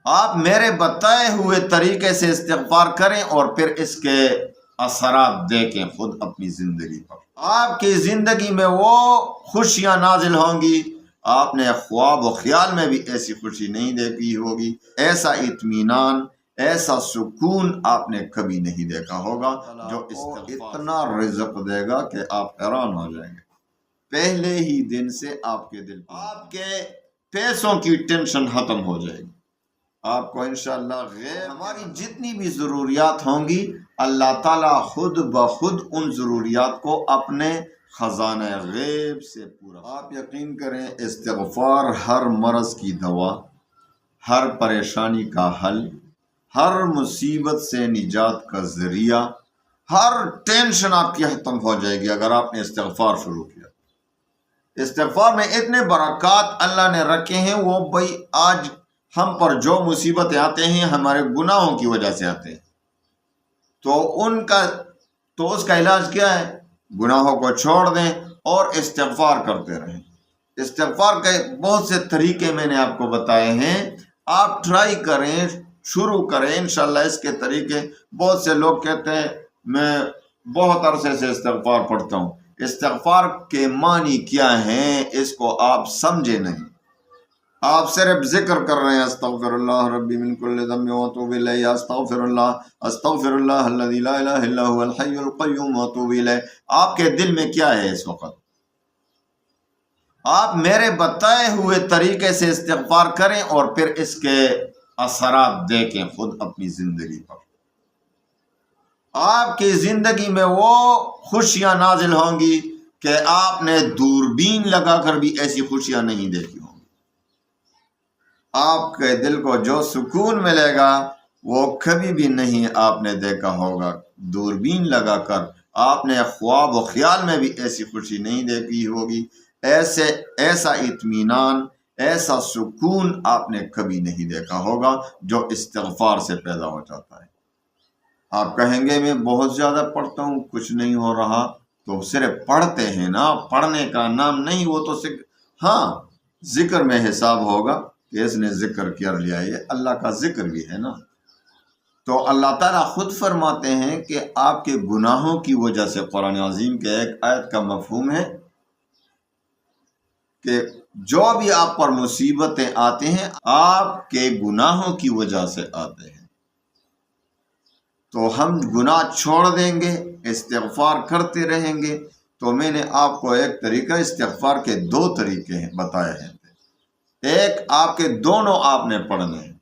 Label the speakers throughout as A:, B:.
A: آپ میرے بتائے ہوئے طریقے سے استغفار کریں اور پھر اس کے اثرات دیکھیں خود اپنی زندگی پر۔ آپ کی زندگی میں وہ خوشیاں نازل ہوں گی، آپ نے خواب و خیال میں بھی ایسی خوشی نہیں دیکھی ہوگی، ایسا اطمینان، ایسا سکون آپ نے کبھی نہیں دیکھا ہوگا، جو اتنا رزق دے گا کہ آپ حیران ہو جائیں گے۔ پہلے ہی دن سے آپ کے دل آپ کے پیسوں کی ٹینشن ختم ہو جائے گی، آپ کو انشاءاللہ ہماری جتنی بھی ضروریات ہوں گی اللہ تعالیٰ خود بخود ان ضروریات کو اپنے خزانہ غیب سے پورا۔ آپ یقین کریں استغفار ہر مرض کی دوا، ہر پریشانی کا حل، ہر مصیبت سے نجات کا ذریعہ، ہر ٹینشن آپ کی ختم ہو جائے گی اگر آپ نے استغفار شروع کیا۔ استغفار میں اتنے برکات اللہ نے رکھے ہیں، وہ بھائی آج ہم پر جو مصیبتیں آتے ہیں ہمارے گناہوں کی وجہ سے آتے ہیں، تو اس کا علاج کیا ہے؟ گناہوں کو چھوڑ دیں اور استغفار کرتے رہیں۔ استغفار کے بہت سے طریقے میں نے آپ کو بتائے ہیں، آپ ٹرائی کریں، شروع کریں انشاءاللہ اس کے طریقے۔ بہت سے لوگ کہتے ہیں میں بہت عرصے سے استغفار پڑھتا ہوں، استغفار کے معنی کیا ہیں اس کو آپ سمجھے نہیں، آپ صرف ذکر کر رہے ہیں استغفر اللہ ربی من کل ذنب واتوب الیہ، استغفر اللہ الذی لا الہ الا هو الحی القیوم واتوب الیہ۔ آپ کے دل میں کیا ہے اس وقت؟ آپ میرے بتائے ہوئے طریقے سے استغفار کریں اور پھر اس کے اثرات دیکھیں خود اپنی زندگی پر۔ آپ کی زندگی میں وہ خوشیاں نازل ہوں گی کہ آپ نے دوربین لگا کر بھی ایسی خوشیاں نہیں دیکھی ہوں۔ آپ کے دل کو جو سکون ملے گا وہ کبھی بھی نہیں آپ نے دیکھا ہوگا، دوربین لگا کر آپ نے خواب و خیال میں بھی ایسی خوشی نہیں دیکھی ہوگی، ایسا اطمینان، ایسا سکون آپ نے کبھی نہیں دیکھا ہوگا جو استغفار سے پیدا ہو جاتا ہے۔ آپ کہیں گے میں بہت زیادہ پڑھتا ہوں کچھ نہیں ہو رہا، تو صرف پڑھتے ہیں نا، پڑھنے کا نام نہیں، وہ تو ہاں ذکر میں حساب ہوگا کہ اس نے ذکر کر لیا، یہ اللہ کا ذکر بھی ہے نا۔ تو اللہ تعالیٰ خود فرماتے ہیں کہ آپ کے گناہوں کی وجہ سے، قرآن عظیم کے ایک آیت کا مفہوم ہے کہ جو بھی آپ پر مصیبتیں آتے ہیں آپ کے گناہوں کی وجہ سے آتے ہیں، تو ہم گناہ چھوڑ دیں گے، استغفار کرتے رہیں گے۔ تو میں نے آپ کو ایک طریقہ، استغفار کے دو طریقے بتائے ہیں، ایک آپ کے دونوں آپ نے پڑھنے ہیں۔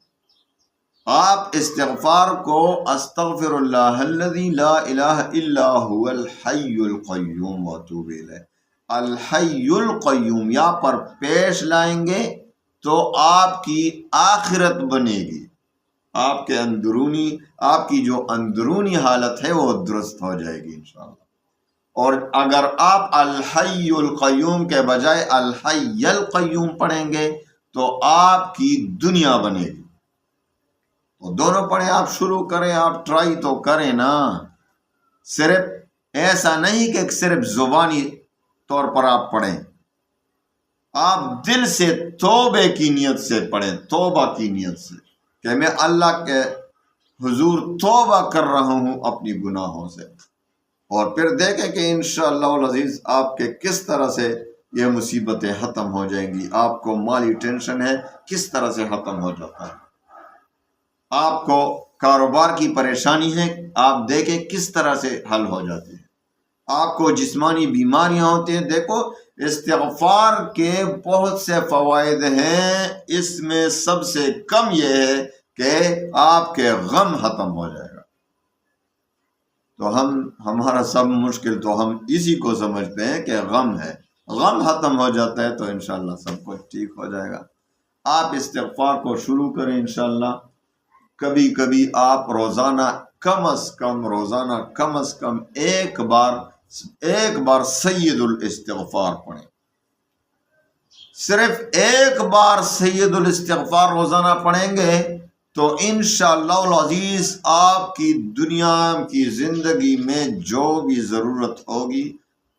A: آپ استغفار کو استغفر اللہ الذی لا الہ الا هو الحی القیوم واتوب الیہ، الحی القیوم یہاں پر پیش لائیں گے تو آپ کی آخرت بنے گی، آپ کے اندرونی، آپ کی جو اندرونی حالت ہے وہ درست ہو جائے گی انشاءاللہ۔ اور اگر آپ الحی القیوم کے بجائے الحی القیوم پڑھیں گے تو آپ کی دنیا بنے گی۔ تو دونوں پڑھیں، آپ شروع کریں، آپ ٹرائی تو کریں نا، صرف ایسا نہیں کہ صرف زبانی طور پر آپ پڑھیں، آپ دل سے توبے کی نیت سے پڑھیں، توبہ کی نیت سے کہ میں اللہ کے حضور توبہ کر رہا ہوں اپنی گناہوں سے، اور پھر دیکھیں کہ انشاءاللہ العزیز آپ کے کس طرح سے یہ مصیبتیں ختم ہو جائیں گی، آپ کو مالی ٹینشن ہے کس طرح سے ختم ہو جاتا ہے، آپ کو کاروبار کی پریشانی ہے آپ دیکھیں کس طرح سے حل ہو جاتی ہے، آپ کو جسمانی بیماریاں ہوتی ہیں، دیکھو استغفار کے بہت سے فوائد ہیں، اس میں سب سے کم یہ ہے کہ آپ کے غم ختم ہو جائے گا۔ تو ہمارا سب مشکل تو ہم اسی کو سمجھتے ہیں کہ غم ہے، غم ختم ہو جاتا ہے تو انشاءاللہ سب کچھ ٹھیک ہو جائے گا۔ آپ استغفار کو شروع کریں انشاءاللہ، کبھی کبھی آپ روزانہ کم از کم ایک بار سید الاستغفار پڑھیں، صرف ایک بار سید الاستغفار روزانہ پڑھیں گے تو انشاءاللہ العزیز آپ کی دنیا کی زندگی میں جو بھی ضرورت ہوگی،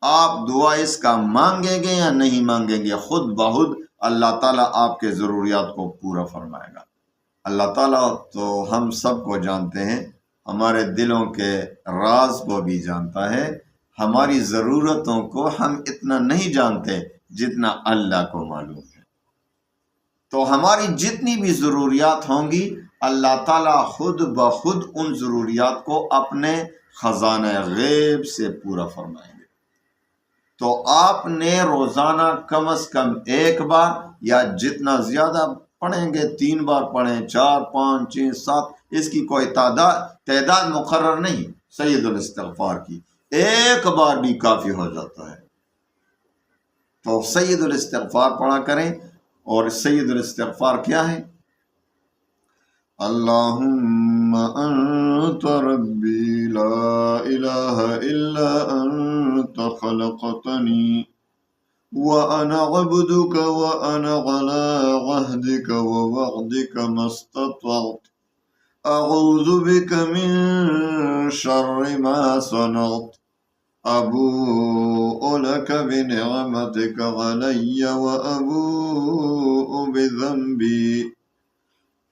A: آپ دعا اس کا مانگیں گے یا نہیں مانگیں گے، خود بخود اللہ تعالیٰ آپ کے ضروریات کو پورا فرمائے گا۔ اللہ تعالیٰ تو ہم سب کو جانتے ہیں، ہمارے دلوں کے راز کو بھی جانتا ہے، ہماری ضرورتوں کو ہم اتنا نہیں جانتے جتنا اللہ کو معلوم ہے۔ تو ہماری جتنی بھی ضروریات ہوں گی اللہ تعالیٰ خود بخود ان ضروریات کو اپنے خزانہ غیب سے پورا فرمائیں گے۔ تو آپ نے روزانہ کم از کم ایک بار یا جتنا زیادہ پڑھیں گے 3 بار پڑھیں، 4 5 6 7، اس کی کوئی تعداد مقرر نہیں، سید الاستغفار کی ایک بار بھی کافی ہو جاتا ہے۔ تو سید الاستغفار پڑھا کریں، اور سید الاستغفار کیا ہے؟ اللہم انت ربی لا الہ الا انت خلقتنی وَأَنَا عَبْدُكَ وَأَنَا عَلَىٰ عَهْدِكَ وَوَعْدِكَ مَا اسْتَطَعْتُ أَعُوذُ بِكَ مِن شَرِّ مَا صَنَعْتُ أَبُوءُ لَكَ بِنِعْمَتِكَ عَلَيَّ وَأَبُوءُ بِذَنبِي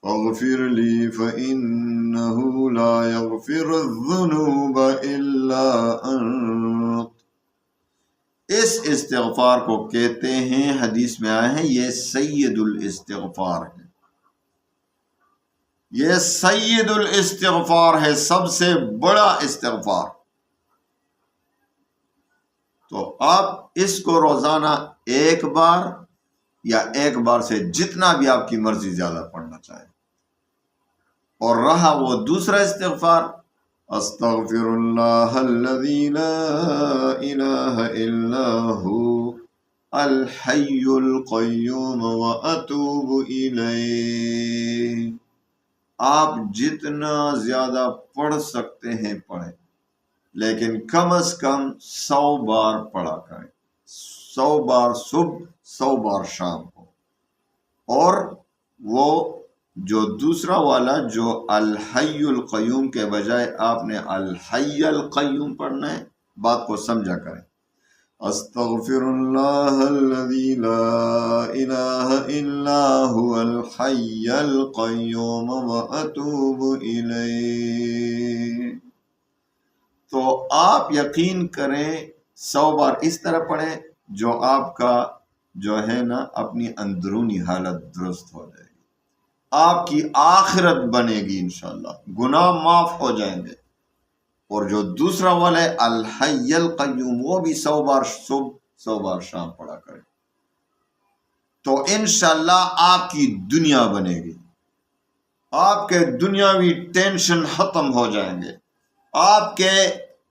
A: فاغفر لي فإنه لا يغفر الذنوب إلا أنت۔ اس استغفار کو کہتے ہیں، حدیث میں آئے ہیں، یہ سید الاستغفار ہے، یہ سید الاستغفار ہے، سب سے بڑا استغفار۔ تو آپ اس کو روزانہ ایک بار یا ایک بار سے جتنا بھی آپ کی مرضی زیادہ پڑھنا چاہیں۔ اور رہا وہ دوسرا استغفار، استغفر اللہ الذی لا الہ الا ہو الحی القیوم واتوب الیہ۔ آپ جتنا زیادہ پڑھ سکتے ہیں پڑھیں، لیکن کم از کم 100 بار پڑھا کریں، 100 بار صبح، 100 بار شام کو۔ اور وہ جو دوسرا والا جو الحی القیوم کے بجائے آپ نے الحی القیوم پڑھنا ہے، بات کو سمجھا کریں۔ استغفر اللہ الذی لا الہ الا هو الحی القیوم واتوب الیہ۔ تو آپ یقین کریں 100 بار اس طرح پڑھیں جو آپ کا جو ہے نا اپنی اندرونی حالت درست ہو جائے گی، آپ کی آخرت بنے گی، انشاءاللہ گناہ معاف ہو جائیں گے۔ اور جو دوسرا والا ہے الحی القیوم، وہ بھی 100 بار صبح، 100 بار شام پڑھا کریں، تو انشاءاللہ آپ کی دنیا بنے گی، آپ کے دنیاوی ٹینشن ختم ہو جائیں گے، آپ کے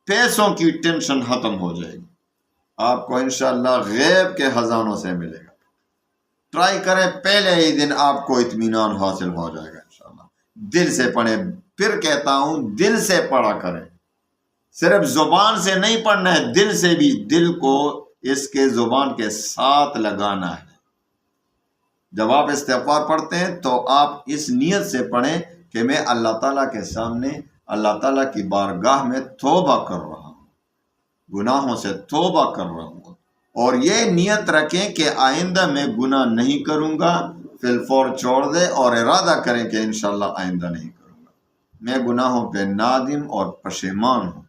A: پیسوں کی ٹینشن ختم ہو جائے گی، آپ کو انشاءاللہ غیب کے خزانوں سے ملے گا۔ ٹرائی کریں، پہلے ہی دن آپ کو اطمینان حاصل ہو جائے گا انشاءاللہ۔ دل سے پڑھیں، پھر کہتا ہوں دل سے پڑھا کریں، صرف زبان سے نہیں پڑھنا ہے، دل سے بھی، دل کو اس کے زبان کے ساتھ لگانا ہے۔ جب آپ استغفار پڑھتے ہیں تو آپ اس نیت سے پڑھیں کہ میں اللہ تعالیٰ کے سامنے، اللہ تعالیٰ کی بارگاہ میں توبہ کر رہا ہوں، گناہوں سے توبہ کر رہا ہوں، اور یہ نیت رکھیں کہ آئندہ میں گناہ نہیں کروں گا، فی الفور چھوڑ دے، اور ارادہ کریں کہ انشاءاللہ آئندہ نہیں کروں گا، میں گناہوں پہ نادم اور پشیمان ہوں،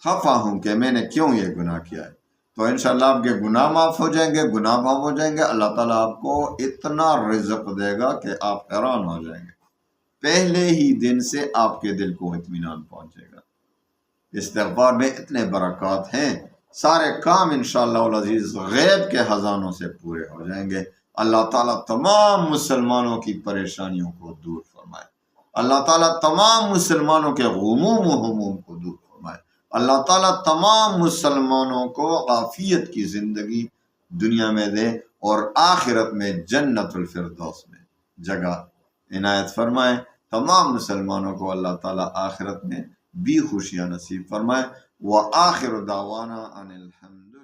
A: خفا ہوں کہ میں نے کیوں یہ گناہ کیا ہے۔ تو انشاءاللہ آپ کے گناہ معاف ہو جائیں گے، گناہ معاف ہو جائیں گے، اللہ تعالیٰ آپ کو اتنا رزق دے گا کہ آپ حیران ہو جائیں گے، پہلے ہی دن سے آپ کے دل کو اطمینان پہنچے گا۔ استغفار میں اتنے برکات ہیں، سارے کام انشاءاللہ العزیز غیب کے خزانوں سے پورے ہو جائیں گے۔ اللہ تعالیٰ تمام مسلمانوں کی پریشانیوں کو دور فرمائے، اللہ تعالیٰ تمام مسلمانوں کے غموم و ہموم کو دور فرمائے، اللہ تعالیٰ تمام مسلمانوں کو عافیت کی زندگی دنیا میں دے، اور آخرت میں جنت الفردوس میں جگہ عنایت فرمائے۔ تمام مسلمانوں کو اللہ تعالیٰ آخرت میں بھی خوشیاں نصیب فرمائے۔ وآخر دعوانا ان الحمد